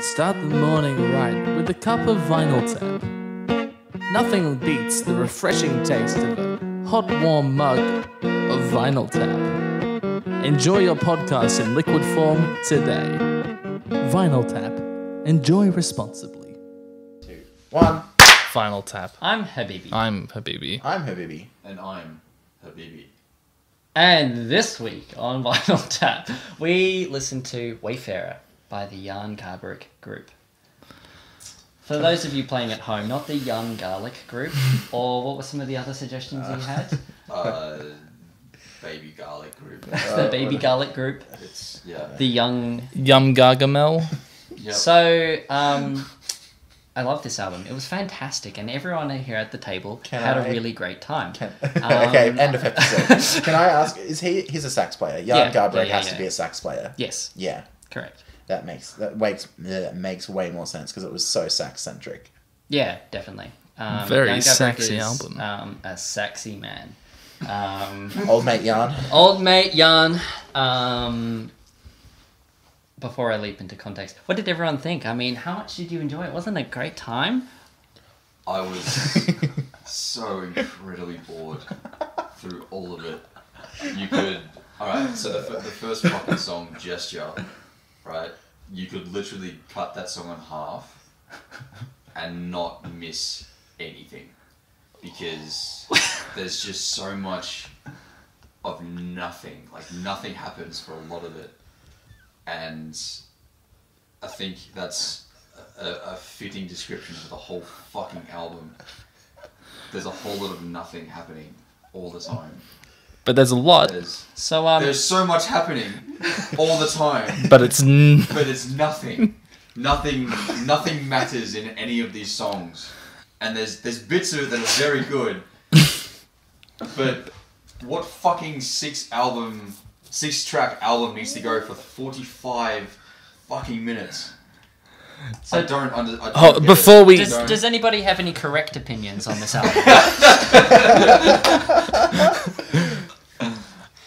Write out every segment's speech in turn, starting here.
Start the morning right with a cup of Vinyl Tap. Nothing beats the refreshing taste of a hot, warm mug of Vinyl Tap. Enjoy your podcast in liquid form today. Vinyl Tap. Enjoy responsibly. 2, 1. Vinyl Tap. I'm Habibi. I'm Habibi. I'm Habibi. And I'm Habibi. And this week on Vinyl Tap, we listened to Wayfarer by the Garbarek group. For those of you playing at home, not the Young Garlic group, or what were some of the other suggestions you had? Baby Garlic group. The Baby Garlic group. It's, yeah. The Young... Yum Gargamel. Yep. So, I love this album. It was fantastic, and everyone here at the table had a really great time. Okay, end of episode. Can I ask, he's a sax player. Garbarek has to be a sax player. Yes. Yeah. Correct. That makes way more sense because it was so sax-centric. Yeah, definitely. Very Young Garbarek sexy is, album. A sexy man. Old mate Jan. Old mate Jan. Before I leap into context, what did everyone think? I mean, how much did you enjoy it? Wasn't it a great time? I was so incredibly bored through all of it. You could... Alright, so the first fucking song, Gesture, right? You could literally cut that song in half and not miss anything. Because there's just so much of nothing. Like, nothing happens for a lot of it. And I think that's a fitting description for the whole fucking album. There's a whole lot of nothing happening all the time. But there's a lot. There's So so much happening all the time. But it's... But it's nothing. Nothing matters in any of these songs. And there's bits of it that are very good. But what fucking six-track album needs to go for 45 fucking minutes? So I don't get before it. we... Does anybody have any correct opinions on this album?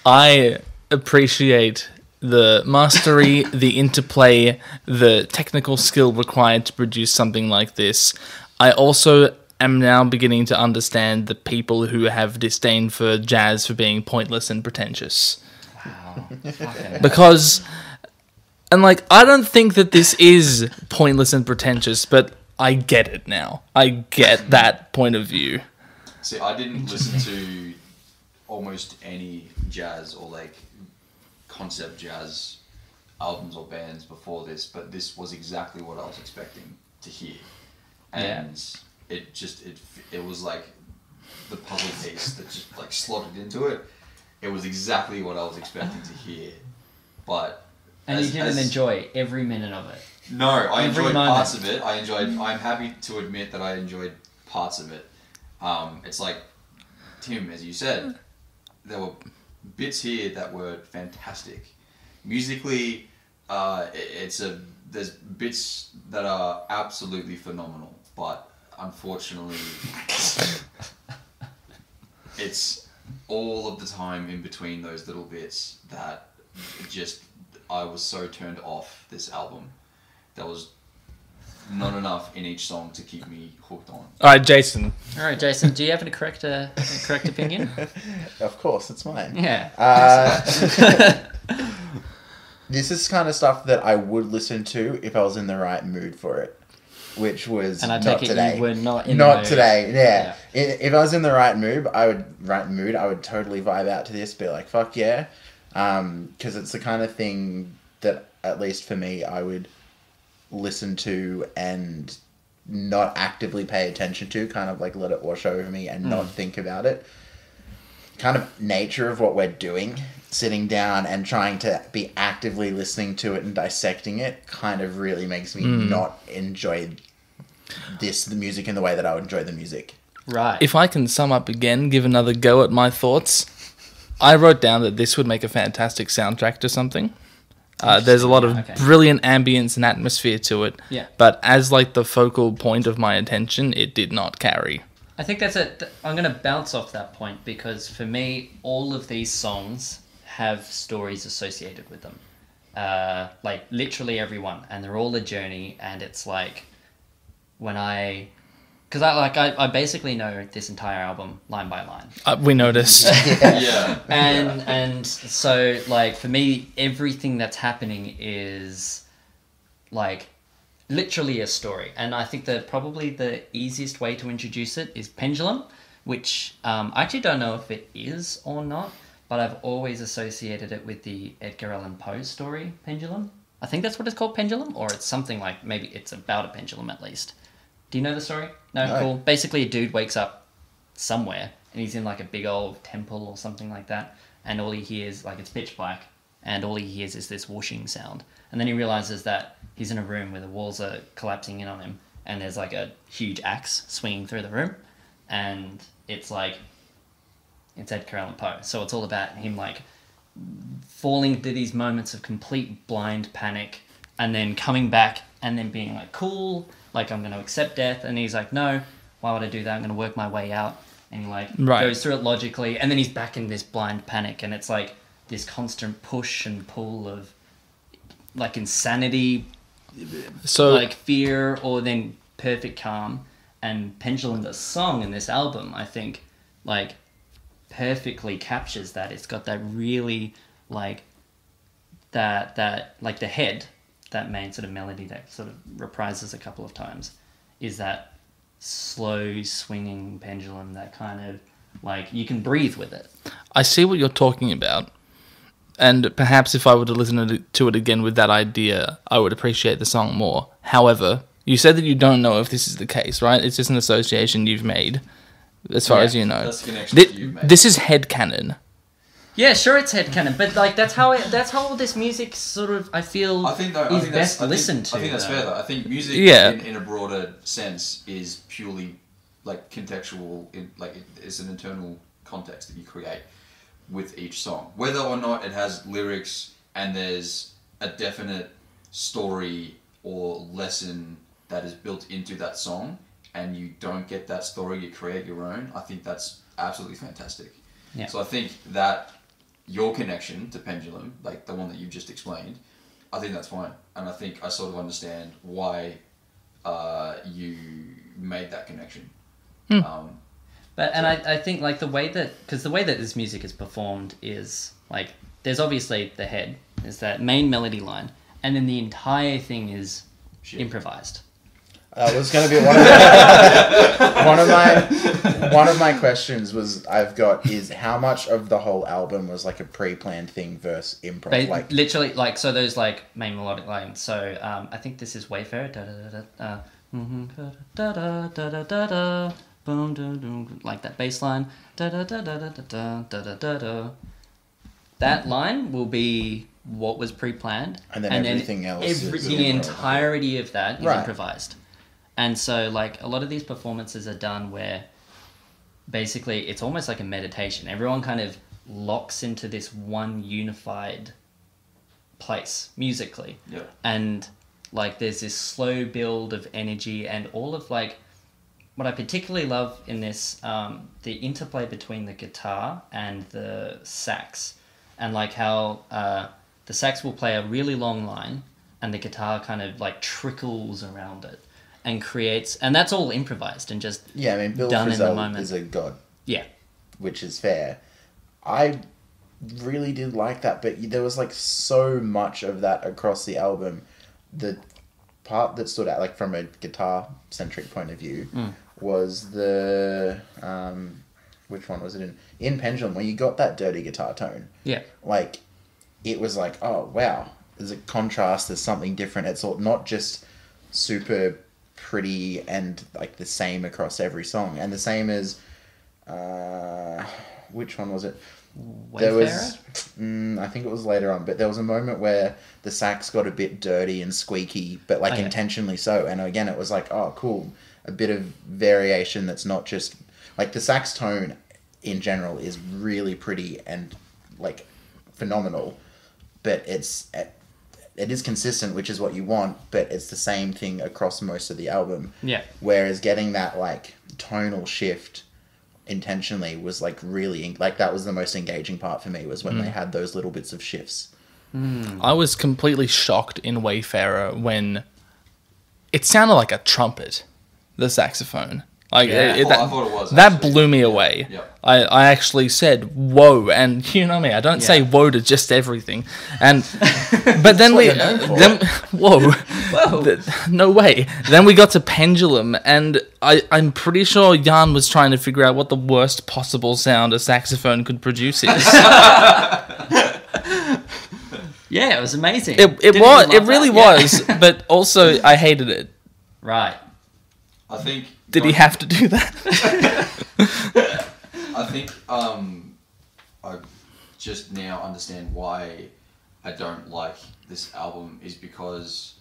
I appreciate the mastery, the interplay, the technical skill required to produce something like this. I also am now beginning to understand the people who have disdain for jazz for being pointless and pretentious. Wow. Fucking Because, and like, I don't think that this is pointless and pretentious, but I get it now. I get that point of view. See, I didn't listen to almost any jazz or like concept jazz albums or bands before this, but this was exactly what I was expecting to hear. And it was like the puzzle piece that just like slotted into it. It was exactly what I was expecting to hear. But And you didn't enjoy every minute of it. No, I Every enjoyed moment. parts of it. I'm happy to admit that I enjoyed parts of it. It's like, Tim, as you said, there were bits here that were fantastic. Musically, there's bits that are absolutely phenomenal, but unfortunately, it's all of the time in between those little bits that I was so turned off this album. There was not enough in each song to keep me hooked on. Alright, Jason. All right, Jason, do you have a correct opinion? Of course, it's mine. Yeah. This is kind of stuff that I would listen to if I was in the right mood for it, which was And I not take it today. you were not in the Not mood. today. Yeah. If I was in the right mood, I would totally vibe out to this. Be like, fuck yeah, because it's the kind of thing that, at least for me, I would listen to and not actively pay attention to, kind of like let it wash over me and not think about it. Kind of nature of what we're doing, sitting down and trying to be actively listening to it and dissecting it, kind of really makes me not enjoy the music in the way that I would enjoy the music. Right. If I can sum up again, give another go at my thoughts, I wrote down that this would make a fantastic soundtrack to something. There's a lot of brilliant ambience and atmosphere to it. Yeah. But as like the focal point of my attention, it did not carry. I think that's it. I'm going to bounce off that point because for me, all of these songs have stories associated with them. like literally everyone, and they're all a journey, and it's like when because I basically know this entire album line by line. We noticed. Yeah. And so like for me, everything that's happening is like literally a story, and I think that probably the easiest way to introduce it is Pendulum, which I actually don't know if it is or not, but I've always associated it with the Edgar Allan Poe story Pendulum. I think that's what it's called, Pendulum, or it's something like, maybe it's about a pendulum at least. Do you know the story? No. Cool. Basically a dude wakes up somewhere and he's in like a big old temple or something like that, and all he hears, like, it's pitch black, and all he hears is this whooshing sound, and then he realizes that he's in a room where the walls are collapsing in on him, and there's like a huge axe swinging through the room, and it's like, it's Edgar Allan Poe. So it's all about him like falling into these moments of complete blind panic, and then coming back and then being like, cool, like, I'm going to accept death. And he's like, no, why would I do that? I'm going to work my way out. And he like goes through it logically, and then he's back in this blind panic, and it's like this constant push and pull of like insanity, So like fear, or then perfect calm. And Pendulum, the song in this album, I think like perfectly captures that. It's got that really like that like the head, that main sort of melody that sort of reprises a couple of times, is that slow swinging pendulum that kind of like you can breathe with it. I see what you're talking about, and perhaps if I were to listen to it again with that idea, I would appreciate the song more. However, you said that you don't know if this is the case, right? It's just an association you've made, as far as you know. That's the connection that you've made. This is headcanon. Yeah, sure, it's headcanon, but like that's how all this music sort of I feel is best listened to. I think that's fair though. I think music in a broader sense is purely like contextual. It's an internal context that you create with each song, whether or not it has lyrics and there's a definite story or lesson that is built into that song, and you don't get that story, you create your own. I think that's absolutely fantastic. Yeah. So I think that your connection to Pendulum, like the one that you've just explained, I think that's fine. And I think I sort of understand why you made that connection. I think like the way that this music is performed is like, there's obviously the head, is that main melody line, and then the entire thing is improvised. That was going to be one of my questions is how much of the whole album was like a pre-planned thing versus improv? Literally, like, so those like main melodic lines. So I think this is Wayfarer. Like that bass line. That line will be what was pre-planned, and then everything else is the entirety of that is improvised. And so like a lot of these performances are done where basically it's almost like a meditation. Everyone kind of locks into this one unified place musically. Yeah. And like there's this slow build of energy, and all of like what I particularly love in this, the interplay between the guitar and the sax, and like how the sax will play a really long line and the guitar kind of like trickles around it and creates, and that's all improvised and just Bill done in the moment. Frisell is a god. Yeah. Which is fair. I really did like that, but there was like so much of that across the album. The part that stood out, like from a guitar-centric point of view, was the... which one was it in? In Pendulum, where you got that dirty guitar tone. Yeah. Like, it was like, oh, wow. There's a contrast, there's something different. It's all not just super pretty and like the same across every song. And the same as... which one was it? Wayfarer? There was... I think it was later on, but there was a moment where the sax got a bit dirty and squeaky, but like intentionally so. And again, it was like, oh, cool. A bit of variation that's not just... Like, the sax tone in general is really pretty and, like, phenomenal. But it is consistent, which is what you want, but it's the same thing across most of the album. Yeah. Whereas getting that, like, tonal shift intentionally was, like, really... Like, that was the most engaging part for me, was when they had those little bits of shifts. I was completely shocked in Wayfarer when it sounded like a trumpet, the saxophone. Like Yeah. I thought it was, that actually. blew me away. Yep. I actually said whoa, and you know me, I don't say Yeah. whoa to just everything. And but then we whoa. No way. Then we got to Pendulum, and I'm pretty sure Jan was trying to figure out what the worst possible sound a saxophone could produce is. Yeah, it was amazing. It Didn't was. you It love really that? Yeah. was. But also, I hated it. Right. I think. Did he have to do that? I think I just now understand why I don't like this album is because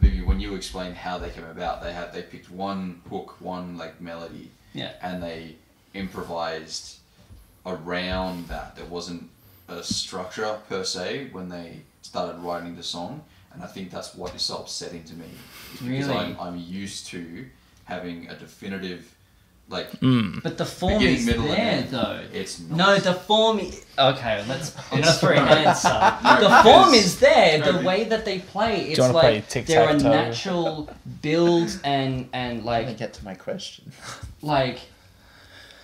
maybe when you explained how they came about, they picked one hook, one like melody, Yeah. and they improvised around that. There wasn't a structure per se when they started writing the song, and I think that's what is so upsetting to me. Is because Really? I'm used to having a definitive like But the form beginning, is middle, and there, end. though. It's not. No, the form. Okay, I'm gonna throw an answer. No, The because- form is there. no, The be- way that they play, it's you wanna play like there are tic-tac-toe? natural builds and Let me like get to my question.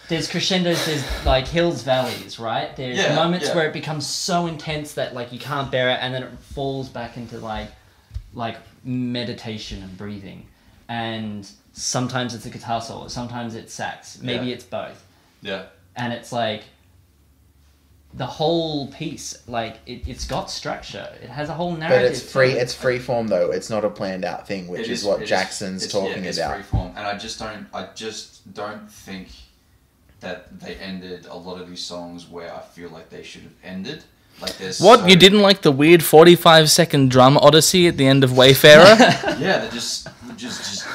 there's crescendos, there's like hills, valleys, right? There's Yeah, moments yeah. where it becomes so intense that like you can't bear it, and then it falls back into like meditation and breathing. And sometimes it's a guitar solo, sometimes it's sax, maybe Yeah. it's both. Yeah. And it's like the whole piece, like it's got structure. It has a whole But narrative. it's free. to it. It's free form though. It's not a planned out thing, which It is what it Jackson's talking it's about. freeform, and I just don't think that they ended a lot of these songs where I feel like they should have ended. Like there's What, so- you didn't like the weird 45-second drum odyssey at the end of Wayfarer? Yeah, they're just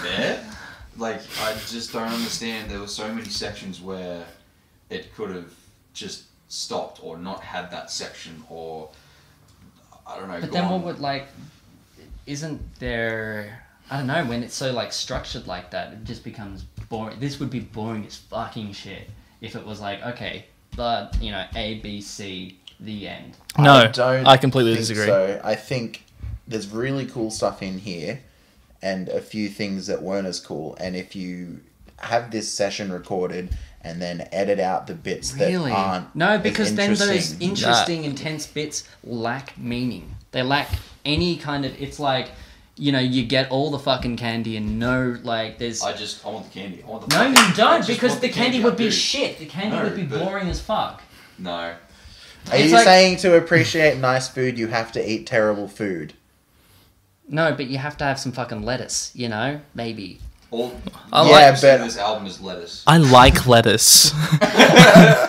there. Like I just don't understand. There were so many sections where it could have just stopped or not had that section, or I don't know. But then gone- what would like? Isn't there? I don't know. When it's so like structured like that, it just becomes boring. This would be boring as fucking shit if it was like, okay, but you know, A, B, C, the end. No, don't I completely think disagree. So I think there's really cool stuff in here, and a few things that weren't as cool. And if you have this session recorded and then edit out the bits that aren't No, because as then those interesting, interesting, intense bits lack meaning. They lack any kind of. It's like, you know, you get all the fucking candy and no, like, there's. I want the candy. I want the No, fucking- you I don't, just because want the candy I would be do. shit. The candy No, would be but- boring as fuck. No. Are It's you like- saying to appreciate nice food, you have to eat terrible food? No, but you have to have some fucking lettuce, you know? Maybe. All, I Yeah, like but- this album is lettuce. I like lettuce.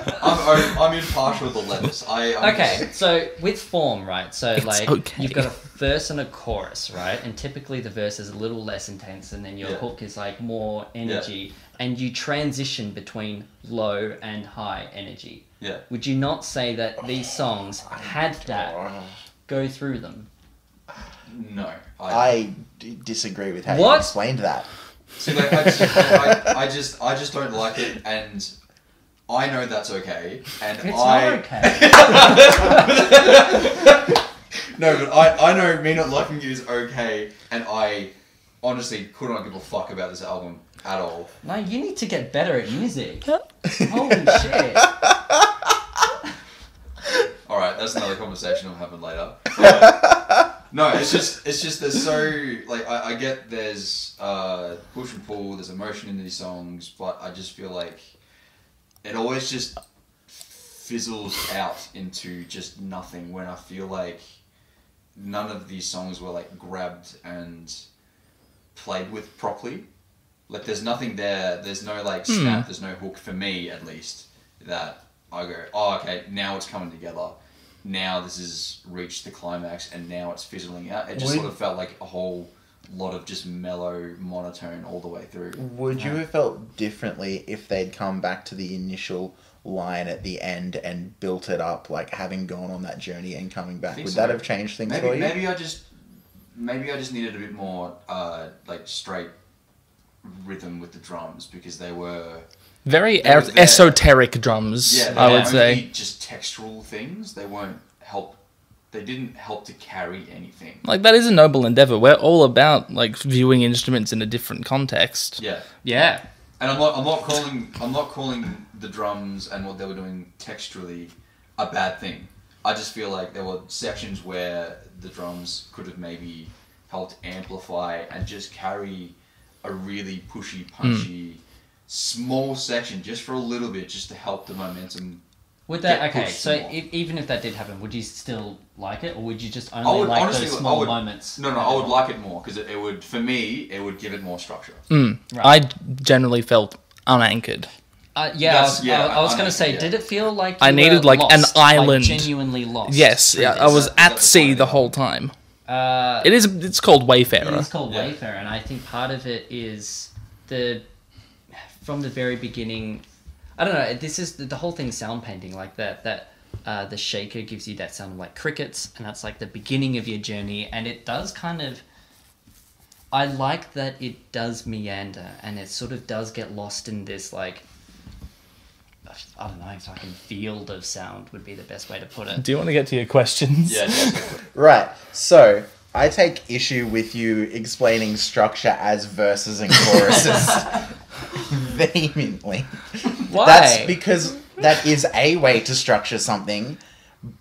I'm impartial with the lettuce. I'm Okay, just- so with form, right? So It's like okay. you've got a verse and a chorus, right? And typically the verse is a little less intense, and then your Yeah. hook is like more energy, and you transition between low and high energy. yeah. Would you not say that these songs had that go through them? No. I disagree with how What? you explained that. See, like, I just don't like it, and I know that's okay, and It's I not okay. no, but I know me not liking it is okay, and I honestly could not give a fuck about this album at all. No, you need to get better at music. Holy shit. All right, that's another conversation we'll have later. No, it's just there's so like I get there's push and pull, there's emotion in these songs, but I just feel like it always just fizzles out into just nothing when I feel like none of these songs were like grabbed and played with properly. Like there's nothing there, there's no like snap, there's no hook for me at least that I go, oh okay, now it's coming together. Now this has reached the climax and now it's fizzling out. It just Would- sort of felt like a whole lot of just mellow monotone all the way through. Would you have felt differently if they'd come back to the initial line at the end and built it up, like having gone on that journey and coming back? think Would so. that have changed things for you? Maybe I just needed a bit more like straight rhythm with the drums because they were Very They were there. esoteric drums, they I were would say. only just textural things. They weren't help they didn't help to carry anything. Like, that is a noble endeavor. We're all about, like, viewing instruments in a different context. Yeah. Yeah. And I'm not calling the drums and what they were doing texturally a bad thing. I just feel like there were sections where the drums could have maybe helped amplify and just carry a really pushy, punchy, small section just for a little bit, just to help the momentum. Would that get okay? pushed So more. Even if that did happen, would you still like it, or would you just I only would like honestly, those small I would, moments? No, I would like it more because it would, for me, it would give it more structure. Right. I generally felt unanchored. I was going to say, yeah. did it feel like I you needed, were like, an lost, island. like, genuinely lost? Yes, through yeah, this? I was Is at that sea the the point? whole time. Uh, It's called Wayfarer. It is called Yeah. Wayfarer, and I think part of it is from the very beginning. I don't know. This is the whole thing. Sound painting like that. The shaker gives you that sound of like crickets, and that's like the beginning of your journey. And it does kind of. I like that it does meander, and it sort of does get lost in this like. I don't know, fucking field of sound would be the best way to put it. Do you want to get to your questions? Yeah, definitely. Right. So I take issue with you explaining structure as verses and choruses vehemently. Why? That's because that is a way to structure something,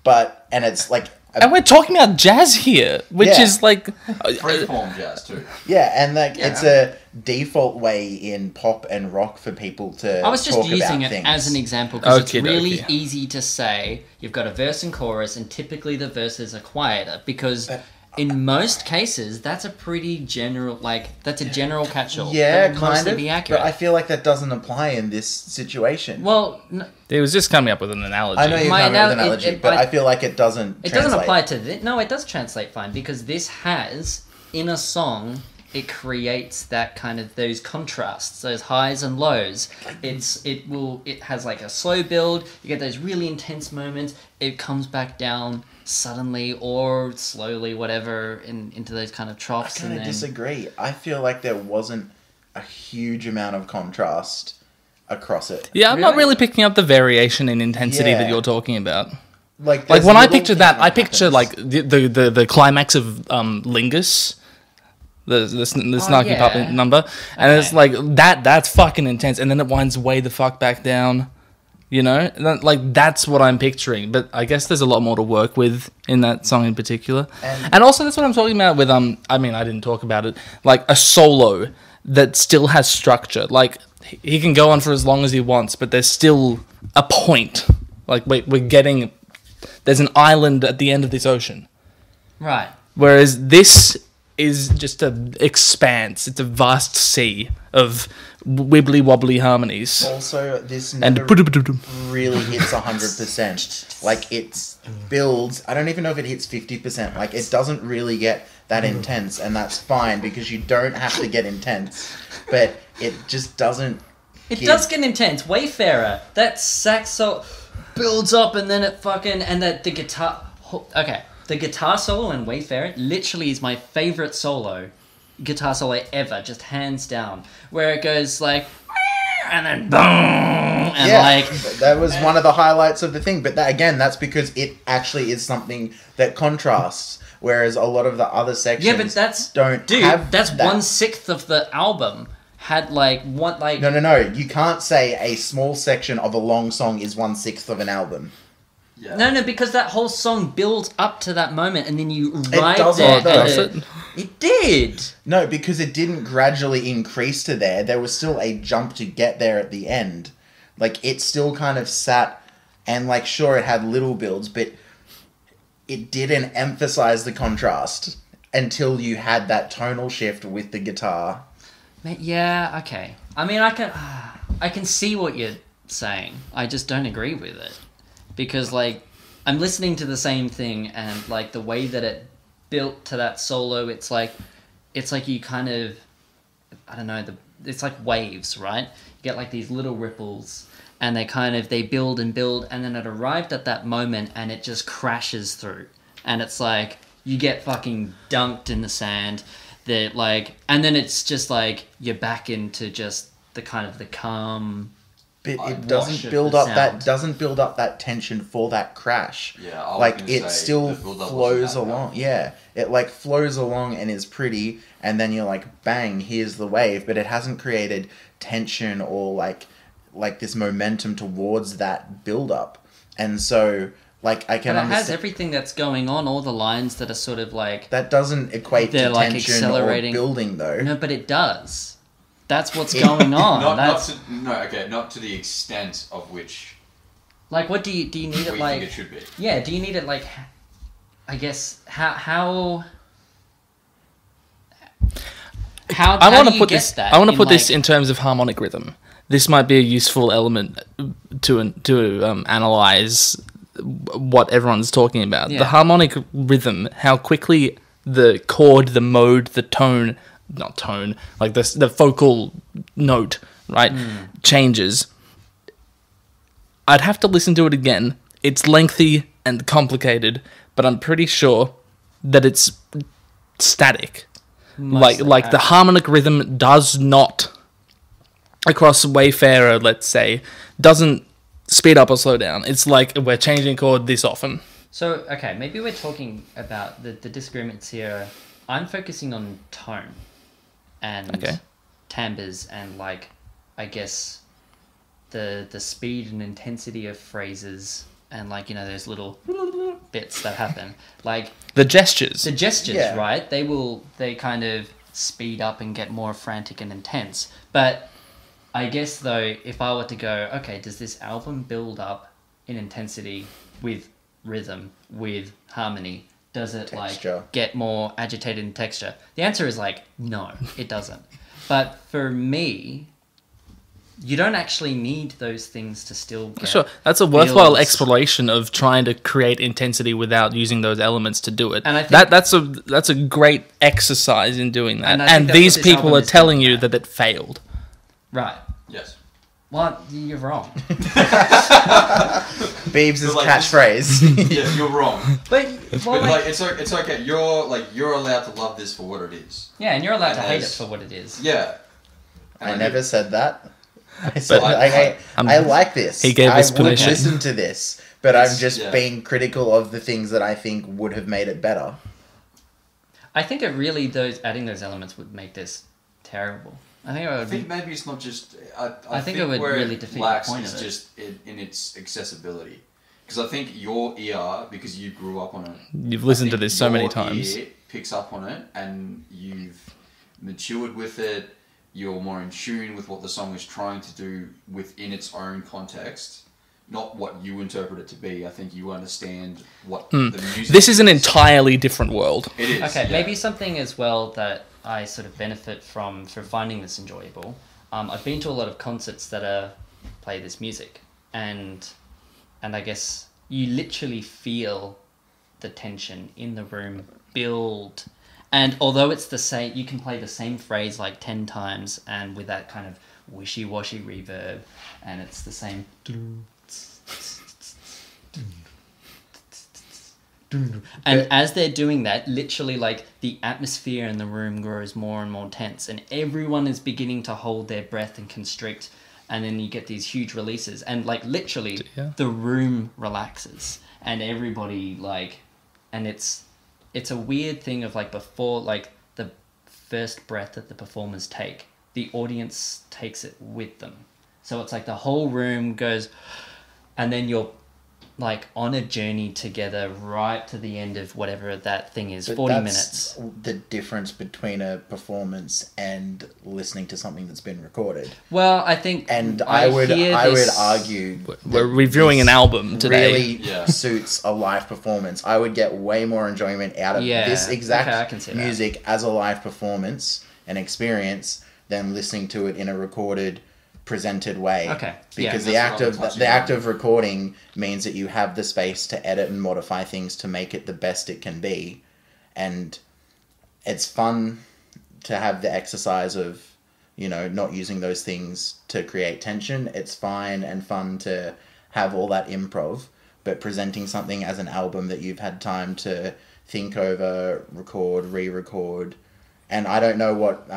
and it's like And we're talking about jazz here, which Yeah. is like... Freeform jazz too. yeah, and like Yeah. it's a default way in pop and rock for people to. I was just talk using about it things. as an example because Okie it's really dokie. easy to say you've got a verse and chorus, and typically the verses are quieter because in most cases that's a pretty general, that's a general catch-all. Yeah, That would kind mostly of. be accurate. But I feel like that doesn't apply in this situation. Well, It was just coming up with an analogy. I know you're my coming up with an anal- analogy, it- but I- I feel like it doesn't. it doesn't translate. apply to this. No, it does translate fine because this has in a song. It creates that kind of those contrasts, those highs and lows. It has like a slow build. You get those really intense moments. It comes back down suddenly or slowly, whatever, into those kind of I troughs. kind And of then disagree. I feel like there wasn't a huge amount of contrast across it. Yeah, I'm not Really? really picking up the variation in intensity Yeah. that you're talking about. Like Like there's when I little picture that, things I picture happens. like the climax of Lingus, the snarky yeah. puppet number, and it's Okay. like that's fucking intense, and then it winds way the fuck back down. You know, like that's what I'm picturing. But I guess there's a lot more to work with in that song in particular, and also that's what I'm talking about with I mean, I didn't talk about it, like a solo that still has structure. Like he can go on for as long as he wants, but there's still a point. Like we're getting. There's an island at the end of this ocean. right. Whereas this is just an expanse. It's a vast sea of wibbly wobbly harmonies. Also, this And never really hits 100%. Like it builds. I don't even know if it hits 50%. Like it doesn't really get that intense, and that's fine because you don't have to get intense. But it just doesn't. It does get intense. Wayfarer, that sax solo builds up and then it fucking and the guitar. Okay, the guitar solo in Wayfarer literally is my favorite guitar solo ever, just hands down. Where it goes like, and then boom, and like that was one of the highlights of the thing. But that's because it actually is something that contrasts. Whereas a lot of the other sections, yeah, but that's don't dude. have That's that. 1/6 of the album had No. You can't say a small section of a long song is 1/6 of an album. Yeah. No, because that whole song builds up to that moment, and then you It ride doesn't, there. though. Does and it? It did. No, because it didn't gradually increase to there. There was still a jump to get there at the end. Like, it still kind of sat, and, like, sure, it had little builds, but it didn't emphasize the contrast until you had that tonal shift with the guitar. Yeah, okay. I mean, I can see what you're saying. I just don't agree with it. Because, like, I'm listening to the same thing, and, like, the way that it built to that solo, it's like you kind of, I don't know, it's like waves, right? You get, like, these little ripples, and they build and build, and then it arrived at that moment, and it just crashes through. And it's like, you get fucking dunked in the sand, that, like, and then it's just, like, you're back into just the kind of the calm But I it doesn't wash build the up that sound. doesn't build up that tension for that crash. Yeah, I was like gonna it say still the build-up flows wasn't that along. bad. Yeah, it like flows along and is pretty, and then you're like, bang, here's the wave. But it hasn't created tension or like this momentum towards that build up. And so like I can But it has understand everything that's going on, all the lines that are sort of like... that doesn't equate They're, to like, tension accelerating. or building though. No, but it does. That's what's going on. Not to the extent of which Like, what do you need we it think like? it should be. Yeah, do you need it like? I guess how I want do to you put get this. that I want to put this like- in terms of harmonic rhythm. This might be a useful element to analyze what everyone's talking about. Yeah. The harmonic rhythm, how quickly the chord, the mode, the tone, not tone, like the focal note, right, changes. I'd have to listen to it again. It's lengthy and complicated, but I'm pretty sure that it's static. Mostly, Like the harmonic rhythm does not, across Wayfarer, let's say, doesn't speed up or slow down. It's like we're changing chord this often. So okay, maybe we're talking about the disagreements here. I'm focusing on tone and Okay. timbres and like I guess the speed and intensity of phrases and like those little bits that happen like The gestures. the gestures, Yeah. right? They kind of speed up and get more frantic and intense. But I guess though, if I were to go, okay, does this album build up in intensity with rhythm, with harmony? Does it Texture. like get more agitated in texture? The answer is like no, it doesn't. But for me, you don't actually need those things to still get Sure, that's a worthwhile feels- exploration of trying to create intensity without using those elements to do it. And I think- that's a great exercise in doing that. And I And, think that's these what this people album are is telling doing you that. that it failed. Right. Yes. Well, you're wrong. Beebs' But, like, catchphrase. Yeah, you're wrong. But well, But like, it's okay. You're allowed to love this for what it is. yeah, and you're allowed to and hate it as- for what it is. Yeah. And I never said that. I said I- I like this. He gave us I would permission. listen to this, but I'm It's- just yeah. being critical of the things that I think would have made it better. I think it really adding those elements would make this terrible. I think it I would think be. maybe it's not just. I think it would where really it defeat the lacks point is of it. just in its accessibility. Because I think your ear, because you grew up on it. You've listened to I think this so many your times. ear picks up on it, and you've matured with it. You're more in tune with what the song is trying to do within its own context, not what you interpret it to be. I think you understand what the music. This is an entirely different world. It is. Okay, yeah. maybe something as well that I sort of benefit from for finding this enjoyable. I've been to a lot of concerts that play this music, and I guess you literally feel the tension in the room build. And although it's the same, you can play the same phrase like 10 times, and with that kind of wishy-washy reverb, and it's the same. And as they're doing that, literally, like, the atmosphere in the room grows more and more tense, and everyone is beginning to hold their breath and constrict, and then you get these huge releases, and, like, literally, Yeah. the room relaxes, and everybody, like, and it's a weird thing of, like, before, like, the first breath that the performers take, the audience takes it with them. So it's like the whole room goes, and then you're like on a journey together right to the end of whatever that thing is, But 40 that's minutes. the difference between a performance and listening to something that's been recorded. Well, I think, And I would hear argue We're that reviewing an this album today. really Yeah. suits a live performance. I would get way more enjoyment out of Yeah, this exact okay, I can see that. music as a live performance and experience than listening to it in a recorded, presented way. Okay, Because yeah. That's what I'm touching the act on. of recording means that you have the space to edit and modify things to make it the best it can be, and it's fun to have the exercise of, not using those things to create tension. It's fine and fun to have all that improv, but presenting something as an album that you've had time to think over, record, re-record, and I don't know what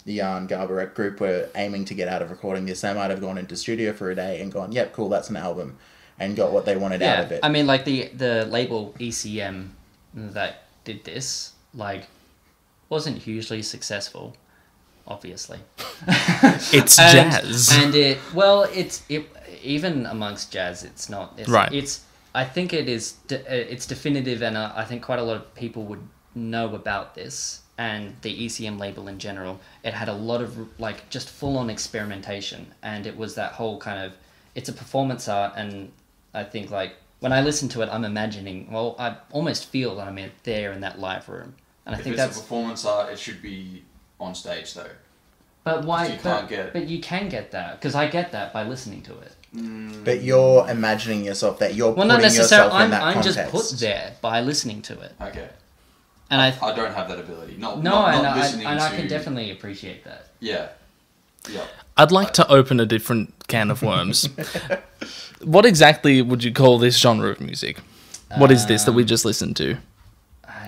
Jan Garbarek group were aiming to get out of recording this, they might have gone into studio for a day and gone, yep, cool, that's an album, and got what they wanted out of it. I mean, like the label ECM that did this, like, wasn't hugely successful, obviously. It's jazz. And it even amongst jazz, it's not. It's, Right. I think it is. It's definitive, and I think quite a lot of people would know about this. And the ECM label in general, it had a lot of like just full on experimentation, and it was that whole kind of. It's a performance art, and I think like when I listen to it, I'm imagining. Well, I almost feel that I'm there in that live room, and I If think it's that's. a performance art, it should be on stage though. But why? You can't get. But you can get that because I get that by listening to it. But you're imagining yourself that you're Well, putting not necessarily. yourself in that I'm context. just put there by listening to it, Okay. and I don't have that ability. Not listening I to. can definitely appreciate that. Yeah. Yeah. I'd like to open a different can of worms. What exactly would you call this genre of music? What is this that we just listened to?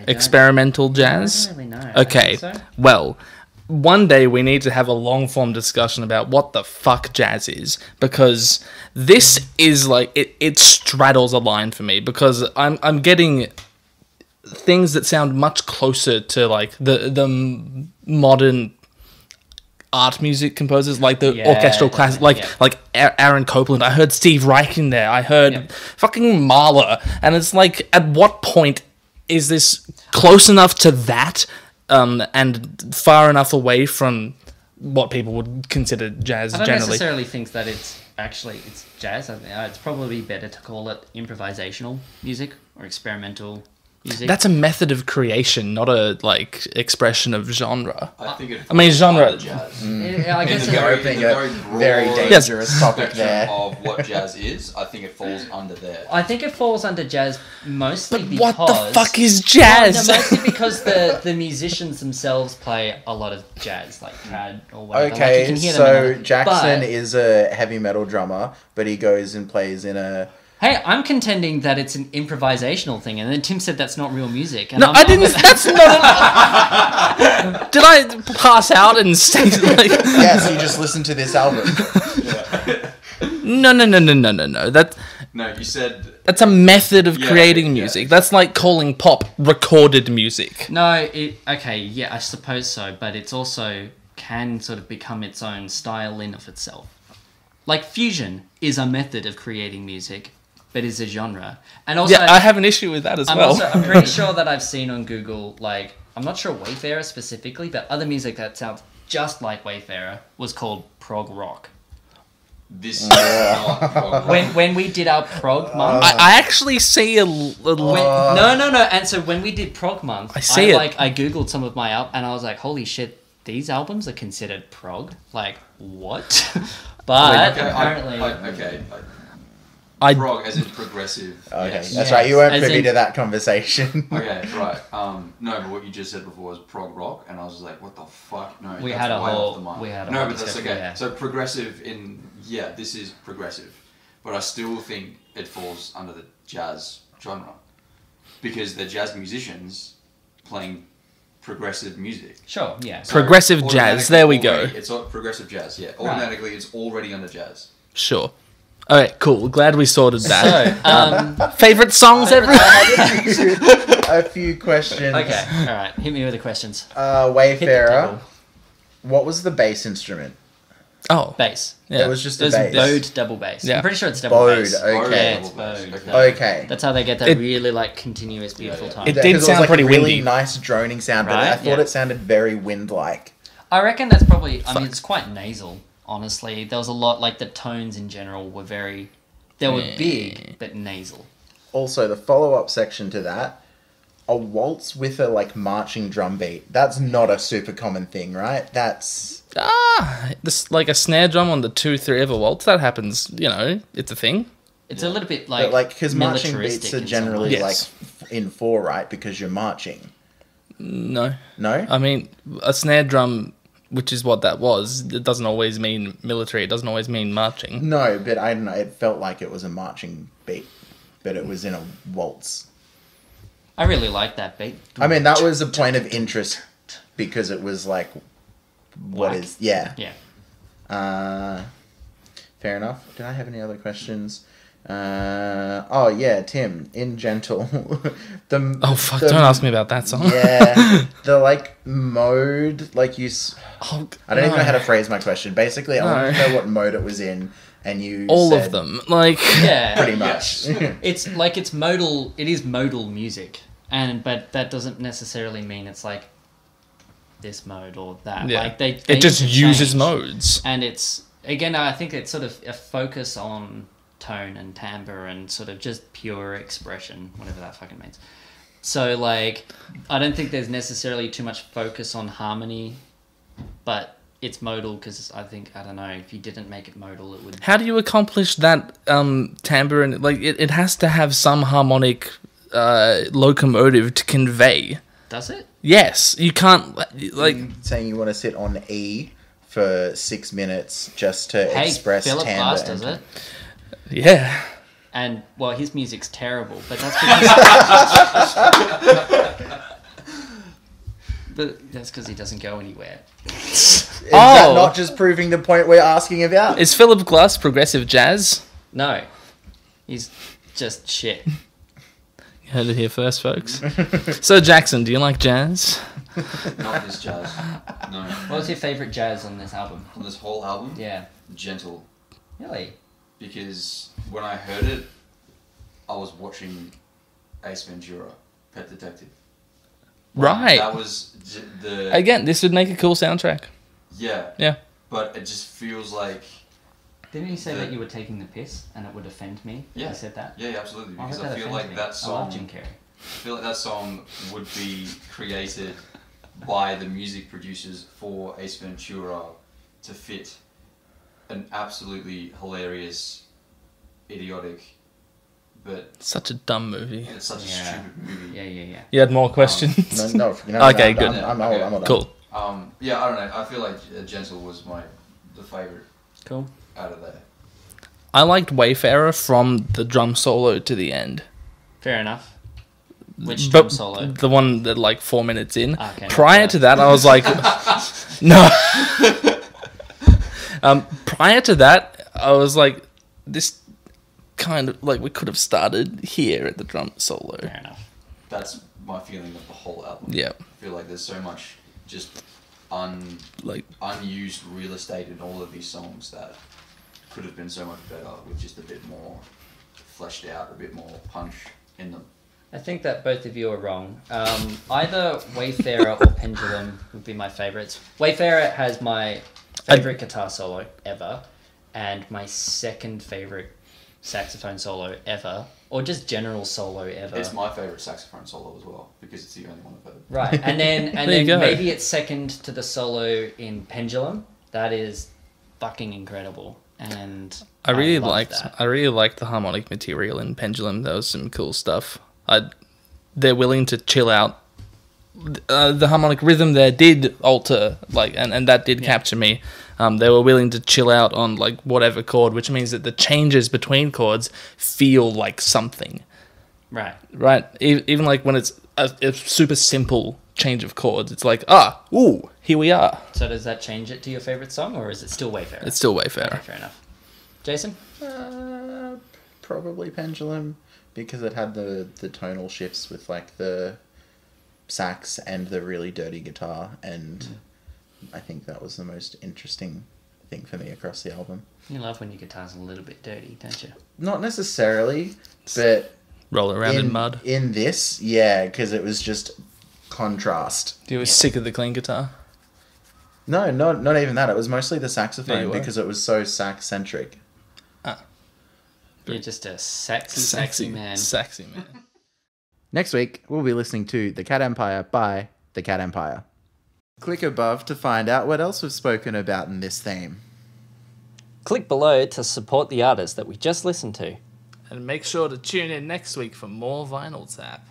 Experimental jazz? I don't really know. Okay, I think so. well, one day we need to have a long form discussion about what the fuck jazz is, because this is like it straddles a line for me, because I'm getting things that sound much closer to like the modern art music composers, like the Yeah, orchestral class, definitely, like Aaron Copland. I heard Steve Reich in there. I heard fucking Mahler, and it's like, at what point is this close enough to that, and far enough away from what people would consider jazz I don't generally? necessarily think that it's jazz. I think it's probably better to call it improvisational music or experimental music. That's a method of creation, not a like expression of genre. I think it. I mean, genre- Jazz. I guess In the it- very, Very broad dangerous topic spectrum there. of what jazz is, I think it falls under there. I think it falls under jazz mostly because... What the fuck is jazz? No, mostly because the musicians themselves play a lot of jazz, like trad or whatever. Like, you Okay, can hear them so in it. Jackson But, is a heavy metal drummer, but he goes and plays in a... hey, I'm contending that it's an improvisational thing, and then Tim said that's not real music. And No, I'm- I didn't. That's not. Did I pass out and say like? Yes, you just listen to this album. No. No, you said That's a method of Yeah, creating yeah. music. That's like calling pop recorded music. No, okay, yeah, I suppose so, but it's also can sort of become its own style in of itself. Like fusion is a method of creating music, but is a genre. And also, Yeah, I have an issue with that as well. I'm pretty sure that I've seen on Google, like, I'm not sure Wayfarer specifically, but other music that sounds just like Wayfarer was called prog rock. this is not prog rock. When we did our prog month, I actually see a little. no. And so when we did prog month, I see it. I googled some of my and I was like, holy shit, these albums are considered prog. Like what? But apparently, Prog as in progressive. Okay, Yes. that's right. You weren't As privy in- to that conversation. Okay, right. No, but what you just said before was prog rock, and I was like, "What the fuck?" No, We that's had a way whole- off the mark. we had a no, whole but that's discussion, okay. yeah. So progressive this is progressive, but I still think it falls under the jazz genre because they're jazz musicians playing progressive music. sure, yeah. So Progressive jazz, there we go. It's all progressive jazz. Yeah, automatically it's already under jazz. Sure. Okay, cool. Glad we sorted that. So, Favorite songs ever? A few questions. okay, all right. Hit me with the questions. Hit the Wayfarer, table. what was the bass instrument? Oh, Bass. yeah. It was just a There's bass. bowed double bass. Yeah. I'm pretty sure it's double Bowed, bass. okay. Yeah, it's Double bass, bowed. okay. Okay. That's how they get that It- really like continuous, beautiful yeah. tone. It did 'Cause sound was, pretty really windy. nice droning sound, but I Right, thought yeah. it sounded very wind-like. I reckon that's probably. I mean, it's quite nasal. Honestly, there was a lot like the tones in general were very. They were big but nasal. Also, the follow-up section to that, a waltz with a like marching drum beat. That's not a super common thing, right? That's This like a snare drum on the 2/3 of a waltz. That happens. You know, it's a thing. It's a little bit like. but like because marching militaristic beats are in some generally ways. Yes. like in 4, right? Because you're marching. No, No. I mean a snare drum, which is what that was. It doesn't always mean military. It doesn't always mean marching. No, but I don't know. It felt like it was a marching beat, but it was in a waltz. I really like that beat. I mean, that was a point of interest because it was like what Whack. is yeah. Yeah. Fair enough. Did I have any other questions? Oh yeah, Tim in Gentle. Oh fuck! Don't ask me about that song. Yeah, the like mode, like you. Oh, I don't even know no. how to phrase my question. Basically, I want to No. know what mode it was in, and you All said of them, like Yeah. pretty much. It's like it's modal. It is modal music, but that doesn't necessarily mean it's like this mode or that. Yeah. Like they it just uses interchange. modes. And it's again, I think it's sort of a focus on tone and timbre and sort of just pure expression, whatever that fucking means. So like, I don't think there's necessarily too much focus on harmony, but it's modal because I don't know, if you didn't make it modal, it would. How do you accomplish that timbre? And like it has to have some harmonic locomotive to convey. Does it? Yes, you can't like. Saying you want to sit on E for 6 minutes just to Hey, express Philip timbre. Glass does it. Yeah. And, well, his music's terrible, but that's because... but that's because he doesn't go anywhere. Is that Oh. not just proving the point we're asking about? Is Philip Glass progressive jazz? No. He's just shit. You heard it here first, folks. So Jackson, do you like jazz? Not this jazz. No. What was your favourite jazz on this album? On this whole album, Yeah. Gentle. Really? Because when I heard it, I was watching Ace Ventura, Pet Detective. Right. That was the... Again, this would make a cool soundtrack. Yeah. Yeah. But it just feels like... Didn't you say The- that you were taking the piss and it would offend me? Yeah. You said that? Yeah, absolutely. I Because hope I that feel offends like me. that I love song... Jim Carrey. I feel like that song would be created by the music producers for Ace Ventura to fit an absolutely hilarious, idiotic, but Such a dumb movie. it's such Yeah. a stupid movie. You had more questions? No, Okay, good. I'm all done. Cool. Yeah, I don't know. I feel like Gentle was the favorite Cool. out of there. I liked Wayfarer from the drum solo to the end. Fair enough. Which But drum solo? the one that like 4 minutes in. Okay, Prior not to that, I was like, no. Prior to that, I was like, this kind of like we could have started here at the drum solo. Fair enough. That's my feeling of the whole album. Yeah, I feel like there's so much just like unused real estate in all of these songs that could have been so much better with just a bit more fleshed out, a bit more punch in them. I think that both of you are wrong. Either Wayfarer or Pendulum would be my favourites. Wayfarer has my favourite guitar solo ever, and my second favourite saxophone solo ever, or just general solo ever. It's my favourite saxophone solo as well, because it's the only one I've heard. Right, and then There you go. maybe it's second to the solo in Pendulum. That is fucking incredible, and I really love liked that. I really liked the harmonic material in Pendulum. There was some cool stuff. They're willing to chill out. The harmonic rhythm there did alter, like, and that did capture me. They were willing to chill out on like whatever chord, which means that the changes between chords feel like something, Right. right? Even like when it's a super simple change of chords, it's like ooh, here we are. So does that change it to your favourite song, or is it still Wayfarer? It's still Wayfarer. Okay, fair enough. Jason? Probably Pendulum, because it had the tonal shifts with like the sax and the really dirty guitar, and I think that was the most interesting thing for me across the album. You love when your guitar's a little bit dirty, don't you? Not necessarily, but Roll around in mud. In this, yeah, because it was just contrast. You were sick of the clean guitar. No, not even that. It was mostly the Yeah, saxophone you were. because it was so sax-centric. You're just a sexy man. Sexy man. Next week, we'll be listening to The Cat Empire by The Cat Empire. Click above to find out what else we've spoken about in this theme. Click below to support the artist that we just listened to. And make sure to tune in next week for more Vinyl Tap.